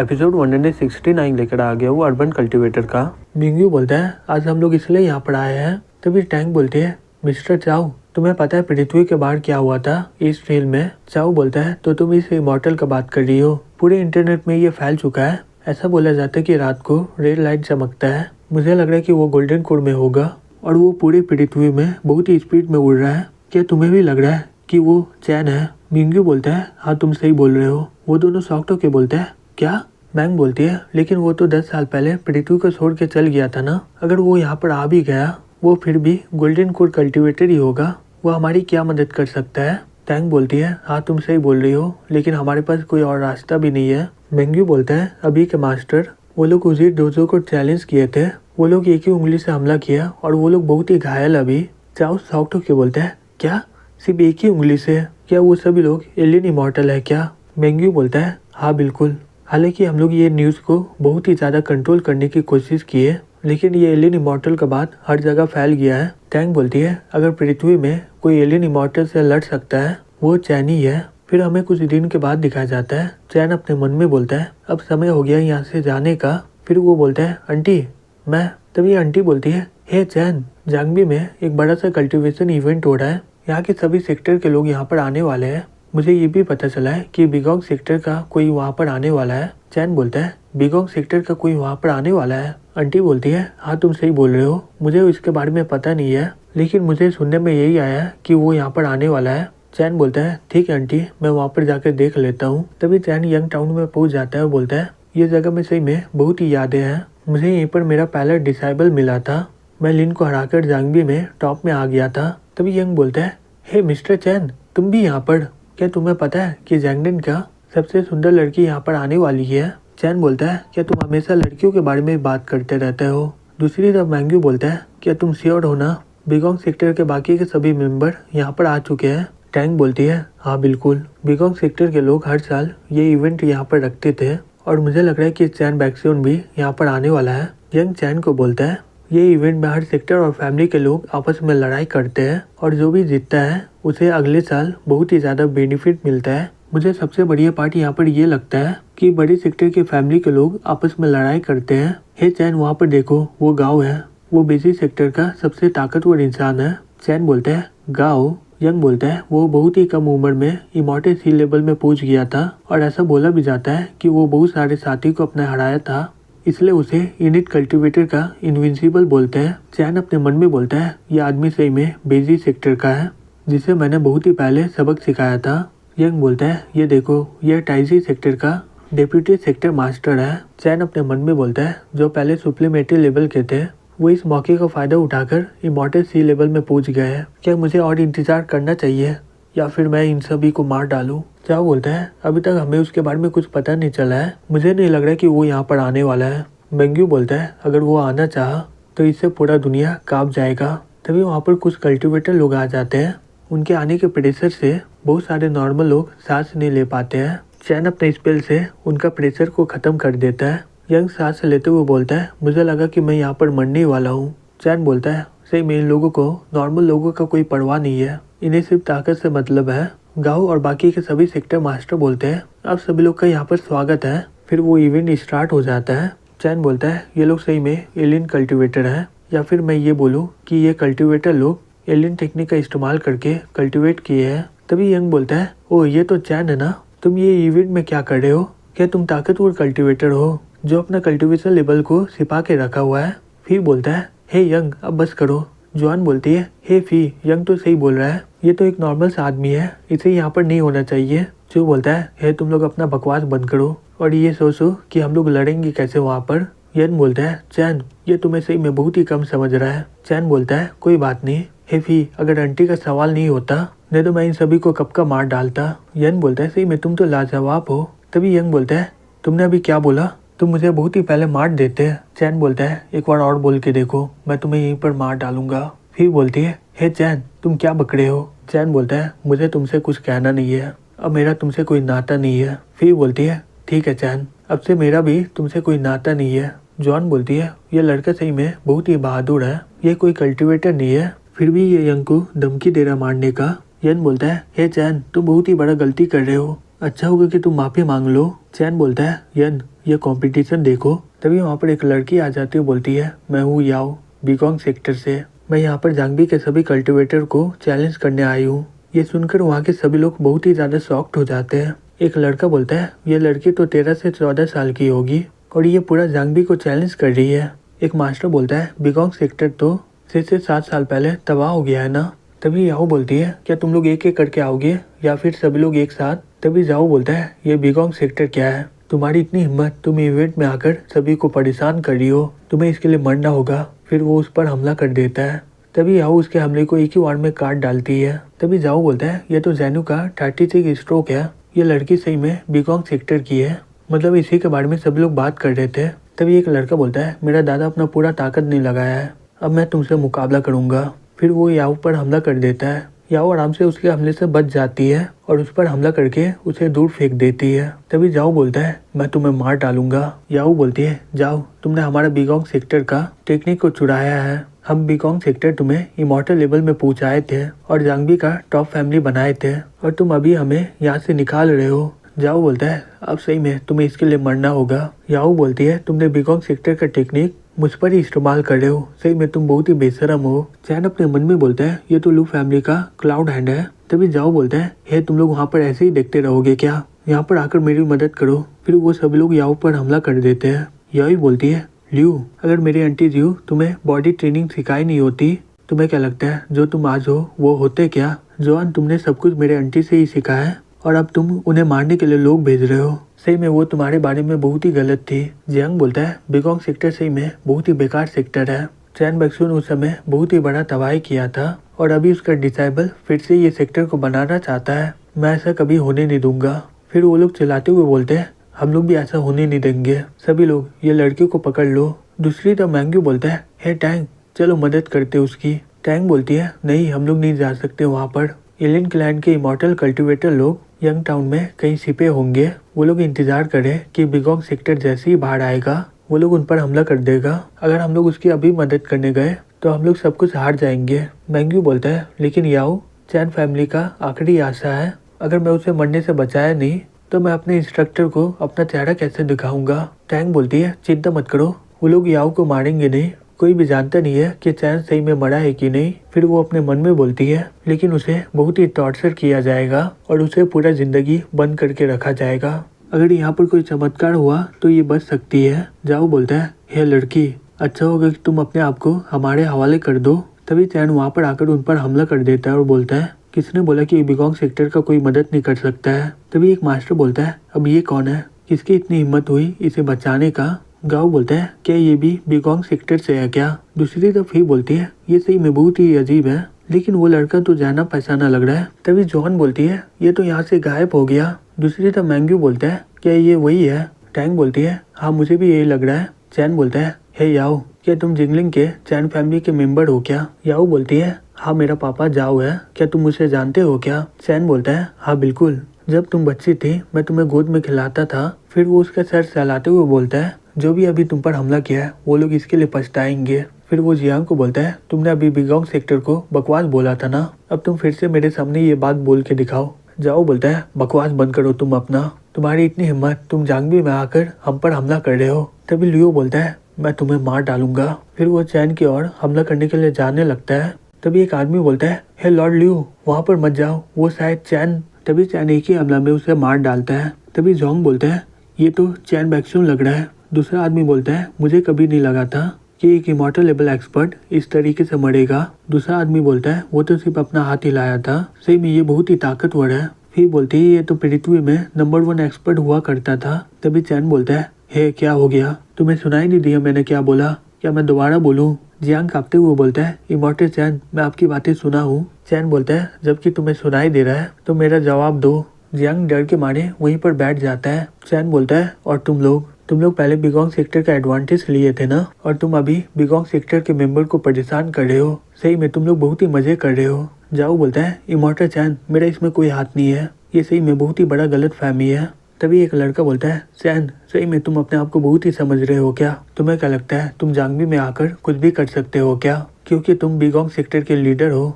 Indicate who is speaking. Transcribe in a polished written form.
Speaker 1: Episode 169 लेकर आ गया वो अर्बन कल्टीवेटर का। मिंग्यू बोलता है आज हम लोग इसलिए यहाँ पर आए हैं। तभी टैंक बोलती है मिस्टर चाओ तुम्हें पता है पृथ्वी के बाहर क्या हुआ था इस ट्रेल में। चाओ बोलता है तो तुम इस इमॉर्टल का बात कर रही हो, पूरे इंटरनेट में ये फैल चुका है। ऐसा बोला जाता है कि रात को रेड लाइट चमकता है, मुझे लग रहा है कि वो गोल्डन कोड में होगा और वो पूरी पृथ्वी में बहुत ही स्पीड में उड़ रहा है। क्या तुम्हें भी लग रहा है कि वो चैन है? मिंग्यू बोलता है हाँ तुम सही बोल रहे हो। वो दोनों शॉक्ड होके बोलते हैं क्या? मैंग बोलती है लेकिन वो तो 10 साल पहले पृथ्वी को छोड़ के चल गया था ना, अगर वो यहाँ पर आ भी गया वो फिर भी गोल्डन कोड कल्टीवेटर ही होगा, वो हमारी क्या मदद कर सकता है? टैंक बोलती है हाँ तुम सही बोल रही हो लेकिन हमारे पास कोई और रास्ता भी नहीं है। मिंग्यू बोलता है अभी के मास्टर वो लोग उसी डोजो को चैलेंज किए थे, वो लोग एक ही उंगली से हमला किया और वो लोग बहुत ही घायल। अभी चाओ शॉक्ड होके बोलते हैं क्या सिर्फ एक ही उंगली से? क्या वो सभी लोग एलियन इमॉर्टल है क्या? मिंग्यू बोलता है हाँ बिल्कुल, हालांकि हम लोग ये न्यूज़ को बहुत ही ज़्यादा कंट्रोल करने की कोशिश की है लेकिन ये एलियन इमॉर्टल का बात हर जगह फैल गया है। टैंक बोलती है अगर पृथ्वी में कोई एलियन इमॉर्टल से लड़ सकता है वो चैन ही है। फिर हमें कुछ दिन के बाद दिखाया जाता है चैन अपने मन में बोलता है अब समय हो गया यहाँ से जाने का। फिर वो बोलता है आंटी मैं। तभी आंटी बोलती है हे चैन जांगबी में एक बड़ा सा कल्टीवेशन इवेंट हो रहा है, यहाँ के सभी सेक्टर के लोग यहाँ पर आने वाले हैं। मुझे ये भी पता चला है कि बिगोंग सेक्टर का कोई वहाँ पर आने वाला है। चैन बोलता है बिगोंग सेक्टर का कोई वहाँ पर आने वाला है? आंटी बोलती है हाँ तुम सही बोल रहे हो, मुझे इसके बारे में पता नहीं है लेकिन मुझे सुनने में यही आया कि वो यहाँ पर आने वाला है। चैन बोलता है ठीक है आंटी मैं वहाँ पर जाकर देख लेता हूँ। तभी चैन यंग टाउन में पहुँच जाता है और बोलता है ये जगह में सही में बहुत ही यादें हैं, मुझे यहीं पर मेरा पहला डिसाइबल मिला था, मैं लिन को हराकर जांगबी में टॉप में आ गया था। तभी यंग बोलता है हे मिस्टर चैन तुम भी यहाँ पर, क्या तुम्हें पता है कि जैंगडन का सबसे सुंदर लड़की यहाँ पर आने वाली है? चैन बोलता है क्या तुम हमेशा लड़कियों के बारे में बात करते रहते हो? दूसरी तरफ मैंग्यू बोलता है क्या तुम श्योर हो ना बिगोंग सेक्टर के बाकी के सभी मेंबर यहाँ पर आ चुके हैं? टैंक बोलती है हाँ बिल्कुल, बिगोंग सेक्टर के लोग हर साल ये इवेंट यहाँ पर रखते थे और मुझे लग रहा है कि चैन बैक्सियन भी यहाँ पर आने वाला है। यंग चैन को बोलता है ये इवेंट में हर सेक्टर और फैमिली के लोग आपस में लड़ाई करते हैं और जो भी जीतता है उसे अगले साल बहुत ही ज़्यादा बेनिफिट मिलता है। मुझे सबसे बढ़िया पार्ट यहाँ पर ये लगता है कि बड़ी सेक्टर के फैमिली के लोग आपस में लड़ाई करते हैं। हे चैन वहाँ पर देखो वो गाँव है, वो बिजी सेक्टर का सबसे ताकतवर इंसान है। चैन बोलता है गाँव? यंग बोलता है वो बहुत ही कम उम्र में इमॉर्टल सी लेवल में पहुंच गया था और ऐसा बोला भी जाता है कि वो बहुत सारे साथी को अपना हराया था, इसलिए उसे यूनिट कल्टीवेटर का इनविंसिबल बोलते हैं। चैन अपने मन में बोलता है ये आदमी सही में बेजी सेक्टर का है जिसे मैंने बहुत ही पहले सबक सिखाया था। यंग बोलता है ये देखो ये टाइजी सेक्टर का डेप्यूटी सेक्टर मास्टर है। चैन अपने मन में बोलता है जो पहले सुप्लीमेटरी लेवल के थे वो इस मौके का फायदा उठाकर इमॉर्टल सी लेवल में पहुंच गए हैं, क्या मुझे और इंतजार करना चाहिए या फिर मैं इन सभी को मार डालूं? चाओ बोलता है अभी तक हमें उसके बारे में कुछ पता नहीं चला है, मुझे नहीं लग रहा कि वो यहाँ पर आने वाला है। मिंग्यू बोलता है अगर वो आना चाहा तो इससे पूरा दुनिया कांप जाएगा। तभी वहाँ पर कुछ कल्टीवेटर लोग आ जाते हैं, उनके आने के प्रेशर से बहुत सारे नॉर्मल लोग सांस नहीं ले पाते हैं। चैन अपने स्पेल से उनका प्रेशर को खत्म कर देता है। यंग सांस लेते हुए बोलता है मुझे लगा कि मैं यहाँ पर मरने वाला हूँ। चैन बोलता है सही में इन लोगों को नॉर्मल लोगों का कोई परवाह नहीं है, इन्हें सिर्फ ताकत से मतलब है। गाँव और बाकी के सभी सेक्टर मास्टर बोलते हैं अब सभी लोग का यहाँ पर स्वागत है। फिर वो इवेंट स्टार्ट हो जाता है। चैन बोलता है ये लोग सही में एलियन कल्टीवेटर हैं या फिर मैं ये बोलूँ कि ये कल्टीवेटर लोग एलियन टेक्निक का इस्तेमाल करके कल्टीवेट किए हैं। तभी यंग बोलता है ओ ये तो चैन है ना, तुम ये इवेंट में क्या कर रहे हो? क्या तुम ताकतवर कल्टीवेटर हो जो अपना कल्टीवेशन लेवल को छिपा के रखा हुआ है? फी बोलता है हे यंग अब बस करो। जॉन बोलती है हे फी यंग तो सही बोल रहा है, ये तो एक नॉर्मल सा आदमी है, इसे यहाँ पर नहीं होना चाहिए। जो बोलता है हे तुम लोग अपना बकवास बंद करो और ये सोचो कि हम लोग लड़ेंगे कैसे वहाँ पर। यन बोलता है चैन ये तुम्हें सही में बहुत ही कम समझ रहा है। चैन बोलता है कोई बात नहीं हे फी, अगर आंटी का सवाल नहीं होता नहीं तो मैं इन सभी को कब का मार डालता। यन बोलता है सही में तुम तो लाजवाब हो। तभी यंग बोलता है तुमने अभी क्या बोला? तुम मुझे बहुत ही पहले मार देते हैं। चैन बोलता है एक बार और बोल के देखो, मैं तुम्हें यहीं पर मार डालूंगा। फिर बोलती है हे चैन तुम क्या बक रहे हो? चैन बोलता है मुझे तुमसे कुछ कहना नहीं है, अब मेरा तुमसे कोई नाता नहीं है। फिर बोलती है ठीक है चैन अब से मेरा भी तुमसे कोई नाता नहीं है। जॉन बोलती है ये लड़का सही में बहुत ही बहादुर है, ये कोई कल्टीवेटर नहीं है, फिर भी ये यंग को धमकी दे रहा मारने का। यन बोलता है हे चैन तुम बहुत ही बड़ा गलती कर रहे हो, अच्छा होगा कि तुम माफी मांग लो। चैन बोलता है यन ये कंपटीशन देखो। तभी वहाँ पर एक लड़की आ जाती है, बोलती है मैं हूँ याओ बीगोंग सेक्टर से, मैं यहाँ पर जांगबी के सभी कल्टिवेटर को चैलेंज करने आई हूँ। ये सुनकर वहाँ के सभी लोग बहुत ही ज़्यादा शॉक्ड हो जाते हैं। एक लड़का बोलता है ये लड़की तो 13 से 14 साल की होगी और ये पूरा जांगबी को चैलेंज कर रही है। एक मास्टर बोलता है बीगोंग सेक्टर तो 6 से 7 साल पहले तबाह हो गया है ना। तभी याओ बोलती है क्या तुम लोग एक एक करके आओगे या फिर सभी लोग एक साथ। तभी जाओ बोलता है ये बीगोंग सेक्टर क्या है, तुम्हारी इतनी हिम्मत, तुम इवेंट में आकर सभी को परेशान कर रही हो, तुम्हें इसके लिए मरना होगा। फिर वो उस पर हमला कर देता है। तभी याओ उसके हमले को एक ही वार में काट डालती है। तभी जाओ बोलता है ये तो जैनू का 36 स्ट्रोक है, ये लड़की सही में बीगोंग सेक्टर की है, मतलब इसी के बारे में सभी लोग बात कर रहे थे। तभी एक लड़का बोलता है मेरा दादा अपना पूरा ताकत नहीं लगाया है, अब मैं तुमसे मुकाबला करूंगा। फिर वो याओ पर हमला कर देता है। याओ आराम से उसके हमले से बच जाती है और उस पर हमला करके उसे दूर फेंक देती है। तभी जाओ बोलता है मैं तुम्हें मार डालूंगा। याओ बोलती है जाओ तुमने हमारा बीगोंग सेक्टर का टेक्निक को चुराया है, हम बीगोंग सेक्टर तुम्हें इमॉर्टल लेवल में पहुंचाए थे और जांगबी का टॉप फैमिली बनाए थे और तुम अभी हमें यहाँ से निकाल रहे हो। जाओ बोलता है अब सही में तुम्हें इसके लिए मरना होगा। याओ बोलती है तुमने बीगोंग सेक्टर का टेक्निक मुझ पर ही इस्तेमाल कर रहे हो, सही में तुम बहुत ही बेशरम हो। चैन अपने मन में बोलता है ये तो लू फैमिली का क्लाउड हैंड है। तभी जाओ बोलता है हे तुम लोग वहाँ पर ऐसे ही देखते रहोगे क्या, यहाँ पर आकर मेरी मदद करो। फिर वो सभी लोग याओ पर हमला कर देते हैं। याओ बोलती है ल्यू अगर मेरी आंटी जी तुम्हें बॉडी ट्रेनिंग सिखाई नहीं होती, तुम्हें क्या लगता है जो तुम आज हो वो होते क्या। जॉन तुमने सब कुछ मेरे आंटी से ही सीखा है और अब तुम उन्हें मारने के लिए लोग भेज रहे हो, सही में वो तुम्हारे बारे में बहुत ही गलत थी। जियांग बोलता है बीगोंग सेक्टर सही में बहुत ही बेकार सेक्टर है, चैन बक्सुन उस समय बहुत ही बड़ा तबाही किया था और अभी उसका डिसाइबल फिर से ये सेक्टर को बनाना चाहता है, मैं ऐसा कभी होने नहीं दूंगा। फिर वो लोग चिल्लाते हुए बोलते हैं हम लोग भी ऐसा होने नहीं देंगे, सभी लोग ये लड़की को पकड़ लो। दूसरी तरफ मैंग्यू बोलता है हे टैंग चलो मदद करते उसकी। टैंग बोलती है नहीं हम लोग नहीं जा सकते वहाँ पर, एलियन क्लैन के इमॉर्टल कल्टिवेटर लोग यंग टाउन में कहीं छिपे होंगे, वो लोग इंतजार करें कि बीगोंग सेक्टर जैसे ही बाहर आएगा वो लोग उन पर हमला कर देगा, अगर हम लोग उसकी अभी मदद करने गए तो हम लोग सब कुछ हार जाएंगे। मैंग्यू बोलता है लेकिन याओ चैन फैमिली का आखिरी आशा है, अगर मैं उसे मरने से बचाया नहीं तो मैं अपने इंस्ट्रक्टर को अपना चेहरा कैसे दिखाऊंगा। टैंग बोलती है चिंता मत करो, वो लोग याओ को मारेंगे नहीं, कोई भी जानता नहीं है कि चैन सही में मरा है कि नहीं। फिर वो अपने मन में बोलती है लेकिन उसे बहुत ही टॉर्चर किया जाएगा और उसे पूरा जिंदगी बंद करके रखा जाएगा, अगर यहाँ पर कोई चमत्कार हुआ तो ये बच सकती है। जाओ बोलता है हे लड़की अच्छा होगा कि तुम अपने आप को हमारे हवाले कर दो। तभी चैन वहाँ पर आकर उन पर हमला कर देता है और बोलता है किसने बोला कि बीगोंग सेक्टर का कोई मदद नहीं कर सकता है। तभी एक मास्टर बोलता है अब ये कौन है, किसकी इतनी हिम्मत हुई इसे बचाने का। गाओ बोलता है क्या ये भी बीगोंग सेक्टर से है क्या। दूसरी तरफ ही बोलती है ये सही में बहुत ही अजीब है, लेकिन वो लड़का तो जाना पहचाना लग रहा है। तभी जॉन बोलती है ये तो यहाँ से गायब हो गया। दूसरी तरफ मैंग्यू बोलता है क्या ये वही है। टैंग बोलती है हाँ मुझे भी यही लग रहा है। चैन बोलता है हे याओ क्या तुम जिंगलिंग के चैन फैमिली के मेंबर हो क्या। याओ बोलती है हाँ मेरा पापा जाओ है, क्या तुम मुझे जानते हो क्या। चैन बोलता है हाँ बिल्कुल, जब तुम बच्ची थी मैं तुम्हें गोद में खिलाता था। फिर वो उसका सर सहलाते हुए बोलता है जो भी अभी तुम पर हमला किया है वो लोग इसके लिए पछताएंगे। फिर वो जियांग को बोलता है तुमने अभी बीगोंग सेक्टर को बकवास बोला था ना, अब तुम फिर से मेरे सामने ये बात बोल के दिखाओ। जाओ बोलता है बकवास बंद करो तुम अपना, तुम्हारी इतनी हिम्मत, तुम जांगबी में आकर हम पर हमला कर रहे हो। तभी लियो बोलता है मैं तुम्हें मार डालूंगा। फिर वो चैन की ओर हमला करने के लिए जाने लगता है। तभी एक आदमी बोलता है हे लॉर्ड लियो वहाँ पर मत जाओ, वो शायद चैन। तभी चैन एक ही हमला में उसे मार डालता है। तभी जोंग बोलता है ये तो चैन बैक्सुन लग रहा है। दूसरा आदमी बोलता है मुझे कभी नहीं लगा था कि एक इमॉर्टल लेवल एक्सपर्ट इस तरीके से मरेगा। दूसरा आदमी बोलता है वो तो सिर्फ अपना हाथ हिलाया था, सही में ये बहुत ही ताकतवर है। फिर बोलती है ये तो पृथ्वी में नंबर 1 एक्सपर्ट हुआ करता था। तभी चैन बोलता है हे क्या हो गया, तुम्हें सुनाई नहीं दिया मैंने क्या बोला, क्या मैं दोबारा बोलूं। जियांग कांपते हुए बोलता है इमॉर्टल चैन मैं आपकी बातें सुना हूँ। चैन बोलता है जबकि तुम्हें सुनाई दे रहा है तो मेरा जवाब दो। जियांग डर के मारे वहीं पर बैठ जाता है। चैन बोलता है और तुम लोग पहले बीगोंग सेक्टर का एडवांटेज लिए थे ना, और तुम अभी बीगोंग सेक्टर के मेंबर को परेशान कर रहे हो, सही में तुम लोग बहुत ही मजे कर रहे हो। जाओ बोलता है इमॉर्टल चैन मेरा इसमें कोई हाथ नहीं है, ये सही में बहुत ही बड़ा गलत फहमी है। तभी एक लड़का बोलता है चैन सही में तुम अपने आप को बहुत ही समझ रहे हो क्या, तुम्हें क्या लगता है तुम जांगबी में आकर कुछ भी कर सकते हो क्या, क्योंकि तुम बीगोंग सेक्टर के लीडर हो